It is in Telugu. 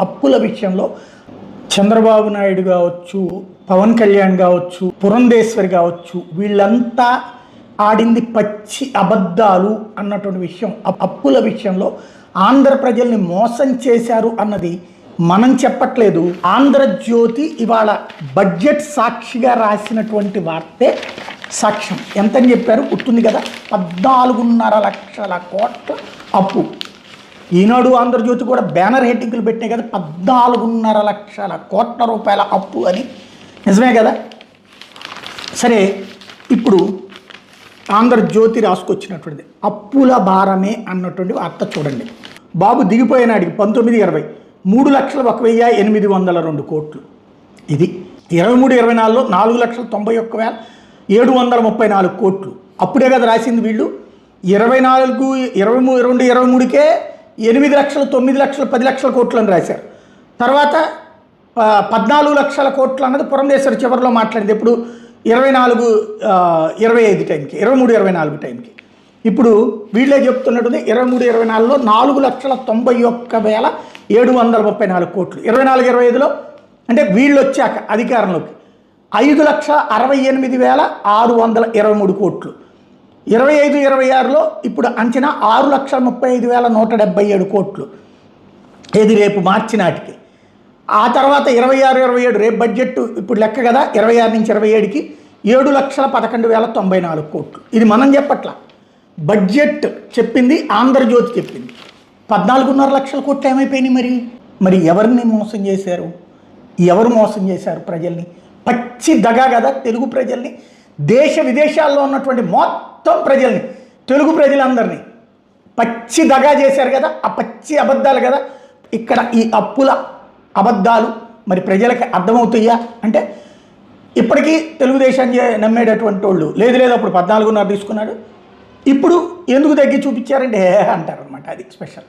అప్పుల విషయంలో చంద్రబాబు నాయుడు కావచ్చు, పవన్ కళ్యాణ్ కావచ్చు, పురంధేశ్వరి కావచ్చు, వీళ్ళంతా ఆడింది పచ్చి అబద్ధాలు అన్నటువంటి విషయం. అప్పుల విషయంలో ఆంధ్ర ప్రజల్ని మోసం చేశారు అన్నది మనం చెప్పట్లేదు. ఆంధ్రజ్యోతి ఇవాళ బడ్జెట్ సాక్షిగా రాసినటువంటి వార్తే సాక్ష్యం. ఎంతని చెప్పారు గుర్తుంది కదా, 14.5 లక్షల కోట్ల అప్పు. ఈనాడు ఆంధ్రజ్యోతి కూడా బ్యానర్ హెడ్డింగ్లు పెట్టినాయి కదా, 14.5 లక్షల కోట్ల రూపాయల అప్పు అని. నిజమే కదా. సరే, ఇప్పుడు ఆంధ్రజ్యోతి రాసుకొచ్చినటువంటిది అప్పుల భారమే అన్నటువంటి వార్త చూడండి. బాబు దిగిపోయినాడికి 19-20 3,01,802 కోట్లు. ఇది 23-24లో 4,91,734 కోట్లు. అప్పుడే కదా రాసింది వీళ్ళు. 24, 22, 23కే 8 లక్షలు, 9 లక్షలు, 10 లక్షల కోట్లు అని రాశారు. తర్వాత 14 లక్షల కోట్లు అన్నది పురంధేశ్వరి చివరిలో మాట్లాడింది. ఇప్పుడు 24-25 టైంకి, 23-24 టైంకి. ఇప్పుడు వీళ్ళే చెప్తున్నట్టుంది 23-24లో 4,91,734 కోట్లు. 24-25లో అంటే వీళ్ళు వచ్చాక అధికారంలోకి 5,68,623 కోట్లు. 25-26లో ఇప్పుడు అంచనా 6,35,177 కోట్లు. ఇది రేపు మార్చి నాటికి. ఆ తర్వాత 26-27 రేపు బడ్జెట్ ఇప్పుడు లెక్క కదా, 26 నుంచి 27కి 7,11,094 కోట్లు. ఇది మనం చెప్పట్ల, బడ్జెట్ చెప్పింది, ఆంధ్రజ్యోతి చెప్పింది. 14.5 లక్షల కోట్లు ఏమైపోయినాయి? మరి ఎవరిని మోసం చేశారు? ఎవరు మోసం చేశారు ప్రజల్ని? పచ్చి దగా కదా తెలుగు ప్రజల్ని, దేశ విదేశాల్లో ఉన్నటువంటి మొత్తం ప్రజల్ని, తెలుగు ప్రజలందరినీ పచ్చి దగా చేశారు కదా. ఆ పచ్చి అబద్ధాలు కదా ఇక్కడ ఈ అప్పుల అబద్ధాలు. మరి ప్రజలకి అర్థమవుతాయా అంటే, ఇప్పటికీ తెలుగుదేశాన్ని నమ్మేటటువంటి వాళ్ళు లేదు అప్పుడు 14.5 తీసుకున్నాడు, ఇప్పుడు ఎందుకు తగ్గి చూపించారంటే అంటారు అనమాట. అది స్పెషల్.